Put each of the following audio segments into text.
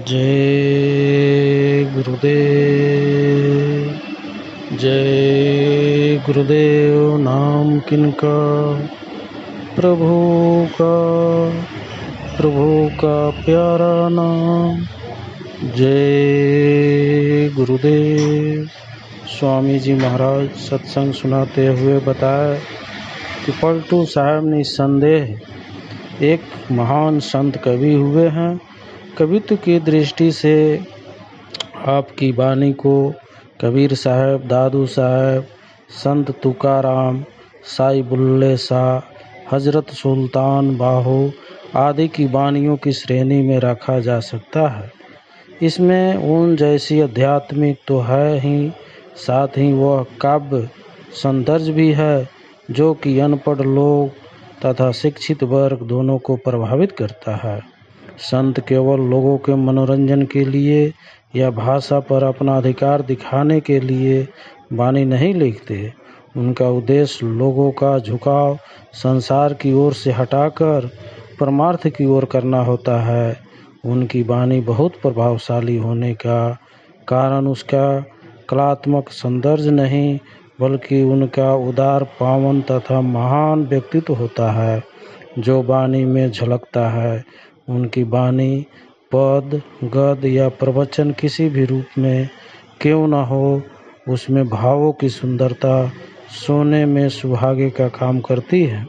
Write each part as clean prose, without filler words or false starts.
जय गुरुदेव। जय गुरुदेव। नाम किनका? प्रभु का। प्रभु का प्यारा नाम। जय गुरुदेव। स्वामी जी महाराज सत्संग सुनाते हुए बताए कि पलटू साहब निस्संदेह एक महान संत कवि हुए हैं। कवित्व की दृष्टि से आपकी वाणी को कबीर साहब, दादू साहब, संत तुकाराम, साई बुल्ले शाह, हजरत सुल्तान बाहो आदि की वाणियों की श्रेणी में रखा जा सकता है। इसमें उन जैसी आध्यात्मिक तो है ही, साथ ही वह काव्य सौंदर्य भी है जो कि अनपढ़ लोग तथा शिक्षित वर्ग दोनों को प्रभावित करता है। संत केवल लोगों के मनोरंजन के लिए या भाषा पर अपना अधिकार दिखाने के लिए वाणी नहीं लिखते। उनका उद्देश्य लोगों का झुकाव संसार की ओर से हटाकर परमार्थ की ओर करना होता है। उनकी वाणी बहुत प्रभावशाली होने का कारण उसका कलात्मक सौंदर्य नहीं बल्कि उनका उदार, पावन तथा महान व्यक्तित्व होता है जो वाणी में झलकता है। उनकी वाणी पद, गद्य या प्रवचन किसी भी रूप में क्यों न हो, उसमें भावों की सुंदरता सोने में सुहागे का काम करती है।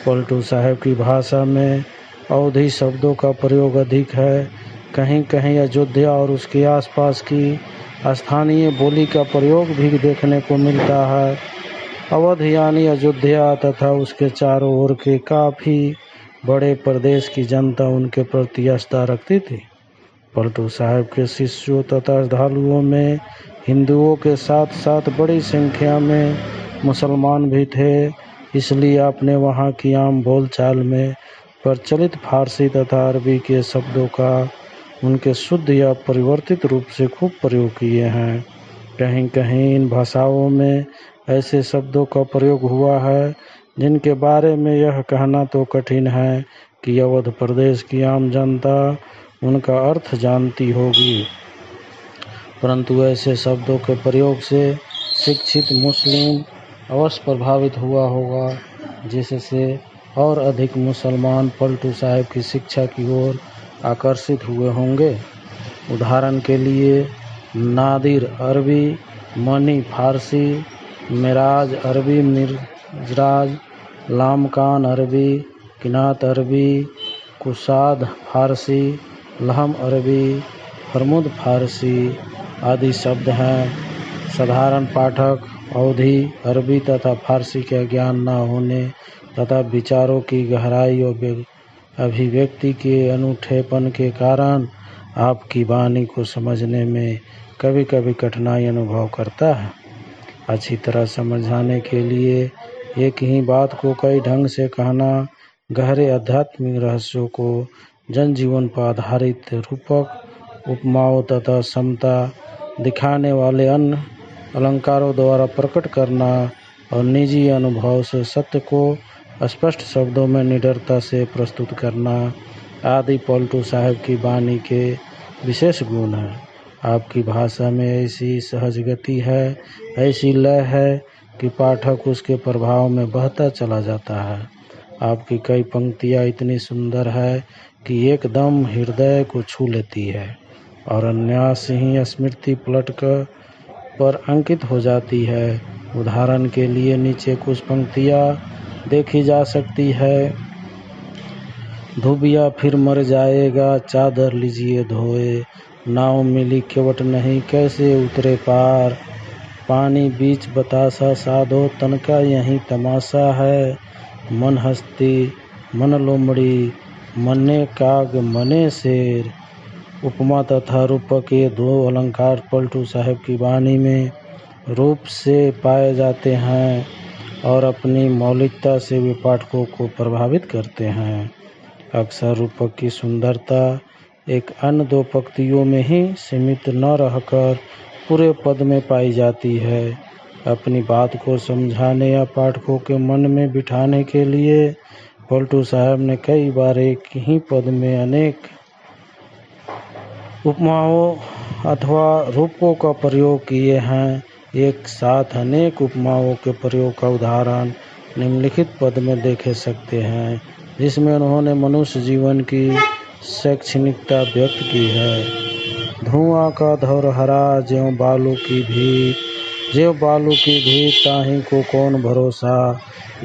पलटू साहब की भाषा में अवधी शब्दों का प्रयोग अधिक है। कहीं कहीं अयोध्या और उसके आसपास की स्थानीय बोली का प्रयोग भी देखने को मिलता है। अवध यानी अयोध्या तथा उसके चारों ओर के काफ़ी बड़े प्रदेश की जनता उनके प्रति आस्था रखती थी। पलटू साहब के शिष्यों तथा श्रद्धालुओं में हिंदुओं के साथ साथ बड़ी संख्या में मुसलमान भी थे। इसलिए आपने वहाँ की आम बोलचाल में प्रचलित फारसी तथा अरबी के शब्दों का उनके शुद्ध या परिवर्तित रूप से खूब प्रयोग किए हैं। कहीं कहीं इन भाषाओं में ऐसे शब्दों का प्रयोग हुआ है जिनके बारे में यह कहना तो कठिन है कि अवध प्रदेश की आम जनता उनका अर्थ जानती होगी, परंतु ऐसे शब्दों के प्रयोग से शिक्षित मुस्लिम अवश्य प्रभावित हुआ होगा, जिससे और अधिक मुसलमान पलटू साहब की शिक्षा की ओर आकर्षित हुए होंगे। उदाहरण के लिए नादिर अरबी, मनी फारसी, मिराज अरबी, मिराज, लामकान अरबी, किनात अरबी, कुसाद फारसी, लहम अरबी, फरमुद फारसी आदि शब्द हैं। साधारण पाठक अवधी, अरबी तथा फारसी का ज्ञान न होने तथा विचारों की गहराई और अभिव्यक्ति के अनूठेपन के कारण आपकी वाणी को समझने में कभी कभी कठिनाई अनुभव करता है। अच्छी तरह समझाने के लिए एक ही बात को कई ढंग से कहना गहरे आध्यात्मिक रहस्यों को जनजीवन पर आधारित रूपक, उपमाओं तथा समता दिखाने वाले अन्य अलंकारों द्वारा प्रकट करना और निजी अनुभव से सत्य को स्पष्ट शब्दों में निडरता से प्रस्तुत करना आदि पलटू साहब की वाणी के विशेष गुण हैं। आपकी भाषा में ऐसी सहज गति है, ऐसी लय है कि पाठक उसके प्रभाव में बहता चला जाता है। आपकी कई पंक्तियाँ इतनी सुंदर है कि एकदम हृदय को छू लेती है और अनायास ही स्मृति पलट पर अंकित हो जाती है। उदाहरण के लिए नीचे कुछ पंक्तियाँ देखी जा सकती है। धुबिया फिर मर जाएगा, चादर लीजिए धोए, नाव मिली केवट नहीं कैसे उतरे पार, पानी बीच बतासा साधो तनका यही तमाशा है, मन हस्ती मन लोमड़ी मने काग मने शेर। उपमा तथा रूपक के दो अलंकार पलटू साहब की वाणी में रूप से पाए जाते हैं और अपनी मौलिकता से वे पाठकों को प्रभावित करते हैं। अक्सर रूपक की सुंदरता एक अन्य दो पंक्तियों में ही सीमित न रहकर पूरे पद में पाई जाती है। अपनी बात को समझाने या पाठकों के मन में बिठाने के लिए पलटू साहब ने कई बार एक ही पद में अनेक उपमाओं अथवा रूपों का प्रयोग किए हैं। एक साथ अनेक उपमाओं के प्रयोग का उदाहरण निम्नलिखित पद में देखे सकते हैं, जिसमें उन्होंने मनुष्य जीवन की शैक्षणिकता व्यक्त की है। धुआं का धौरहरा ज्यों बालू की भीत, ज्यों बालू की भीत ताही को कौन भरोसा,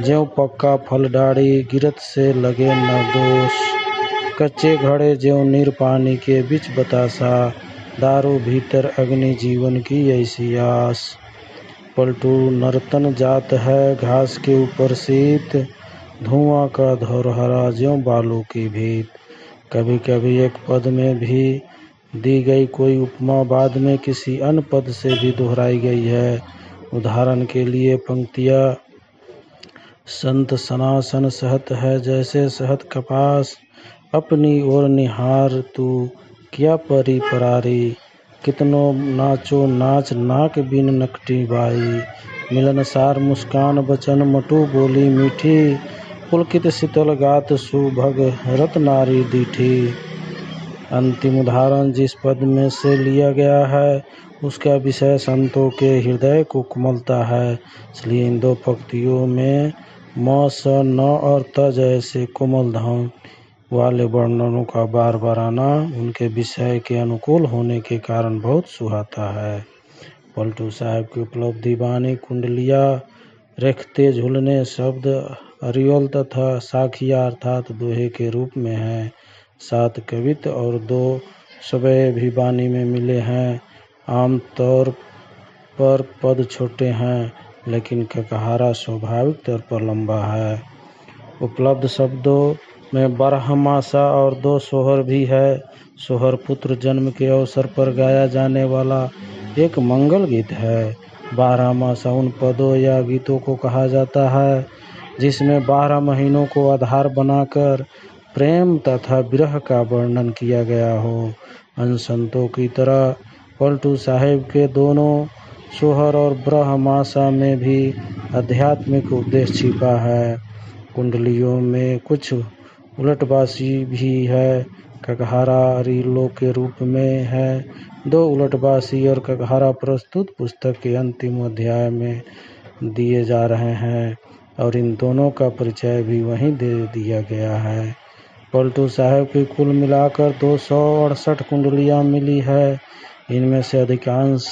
ज्यों पक्का फल डाड़ी गिरत से लगे न दोष, कच्चे घड़े ज्यों नीर पानी के बीच बतासा, दारू भीतर अग्नि जीवन की ऐसी आस। पलटू नर्तन जात है घास के ऊपर शीत, धुआं का धौरहरा ज्यों बालू की भीत। कभी कभी एक पद में भी दी गई कोई उपमा बाद में किसी अन्य पद से भी दोहराई गई है। उदाहरण के लिए पंक्तियाँ संत सनासन सहत है जैसे सहत कपास, अपनी ओर निहार तू क्या परी परारी, कितनो नाचो नाच नाक बिन नकटी बाई, मिलनसार मुस्कान बचन मटू बोली मीठी, पुलकित शीतल गात सुभग रत नारी दीठी। अंतिम उदाहरण जिस पद में से लिया गया है उसका विषय संतों के हृदय को कोमलता है, इसलिए इन दो पंक्तियों में म, स, न और त जैसे कोमल ध्वनि वाले वर्णनों का बार बार आना उनके विषय के अनुकूल होने के कारण बहुत सुहाता है। पलटू साहब की उपलब्धि बानी कुंडलिया रेखते झूलने शब्द अरियल तथा साखिया अर्थात दोहे के रूप में है। 7 कवित्व और 2 सवय भी बानी में मिले हैं। आमतौर पर पद छोटे हैं लेकिन ककहारा स्वाभाविक तौर पर लंबा है। उपलब्ध शब्दों में बारहमासा और 2 सोहर भी है। सोहर पुत्र जन्म के अवसर पर गाया जाने वाला एक मंगल गीत है। बारहमासा उन पदों या गीतों को कहा जाता है जिसमें 12 महीनों को आधार बनाकर प्रेम तथा विरह का वर्णन किया गया हो। अन्य संतों की तरह पलटू साहिब के दोनों सोहर और ब्रह्मासा में भी आध्यात्मिक उद्देश्य छिपा है। कुंडलियों में कुछ उलटबासी भी है। ककहारा अरिलो के रूप में है। 2 उलटबासी और ककहारा प्रस्तुत पुस्तक के अंतिम अध्याय में दिए जा रहे हैं और इन दोनों का परिचय भी वहीं दे दिया गया है। पलटू साहब की कुल मिलाकर 268 कुंडलियाँ मिली है। इनमें से अधिकांश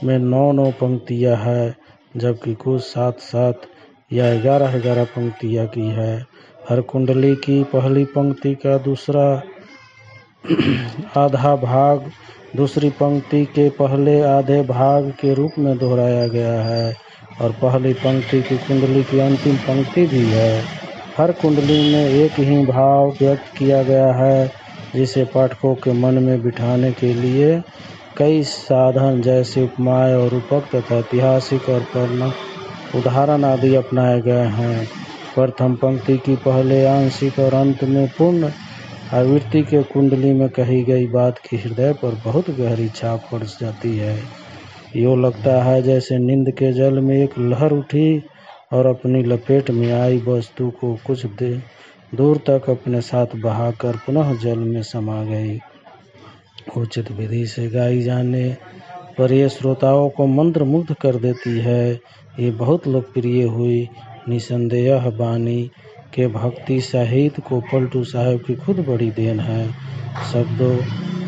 में 9 पंक्तियाँ है, जबकि कुछ 7 या 11 पंक्तियाँ की है। हर कुंडली की पहली पंक्ति का दूसरा आधा भाग दूसरी पंक्ति के पहले आधे भाग के रूप में दोहराया गया है और पहली पंक्ति की कुंडली की अंतिम पंक्ति भी है। हर कुंडली में एक ही भाव व्यक्त किया गया है, जिसे पाठकों के मन में बिठाने के लिए कई साधन जैसे उपमाएं और रूपक तथा ऐतिहासिक और प्रमाणिक उदाहरण आदि अपनाए गए हैं। प्रथम पंक्ति की पहले आंशिक और अंत में पूर्ण आवृत्ति के कुंडली में कही गई बात की हृदय पर बहुत गहरी छाप पड़ जाती है। यूँ लगता है जैसे नींद के जल में एक लहर उठी और अपनी लपेट में आई वस्तु को कुछ दूर तक अपने साथ बहाकर पुनः जल में समा गई। उचित विधि से गाई जाने पर यह श्रोताओं को मंत्रमुग्ध कर देती है। ये बहुत लोकप्रिय हुई। निसंदेह बानी के भक्ति साहित्य को पलटू साहब की खुद बड़ी देन है। शब्दों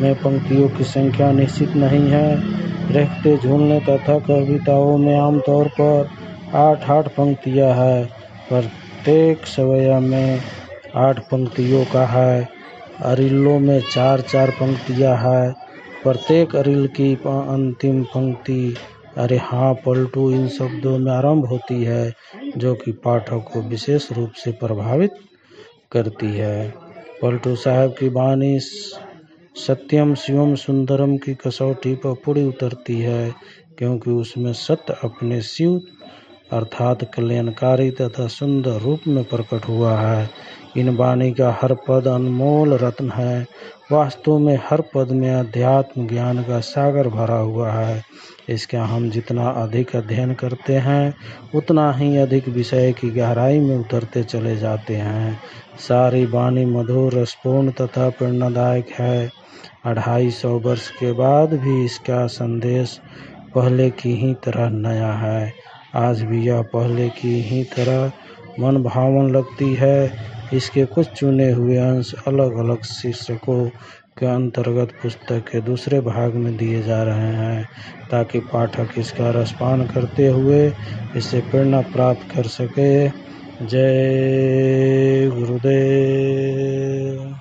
में पंक्तियों की संख्या निश्चित नहीं है। रेखते झूलने तथा कविताओं में आमतौर पर 8 पंक्तियाँ है। प्रत्येक सवया में 8 पंक्तियों का है। अरिलों में 4 पंक्तियाँ है। प्रत्येक अरिल की अंतिम पंक्ति अरे हाँ पलटू इन शब्दों में आरंभ होती है, जो कि पाठक को विशेष रूप से प्रभावित करती है। पलटू साहब की वाणी सत्यम शिवम सुंदरम की कसौटी पर पूरी उतरती है, क्योंकि उसमें सत्य अपने शिव अर्थात कल्याणकारी तथा सुंदर रूप में प्रकट हुआ है। इन वाणी का हर पद अनमोल रत्न है। वास्तव में हर पद में अध्यात्म ज्ञान का सागर भरा हुआ है। इसका हम जितना अधिक अध्ययन करते हैं उतना ही अधिक विषय की गहराई में उतरते चले जाते हैं। सारी वाणी मधुर, रसपूर्ण तथा प्रेरणादायक है। 250 वर्ष के बाद भी इसका संदेश पहले की ही तरह नया है। आज भी यह पहले की ही तरह मन भावन लगती है। इसके कुछ चुने हुए अंश अलग अलग शीर्षकों के अंतर्गत पुस्तक के दूसरे भाग में दिए जा रहे हैं ताकि पाठक इसका रसपान करते हुए इससे प्रेरणा प्राप्त कर सके। जय गुरुदेव।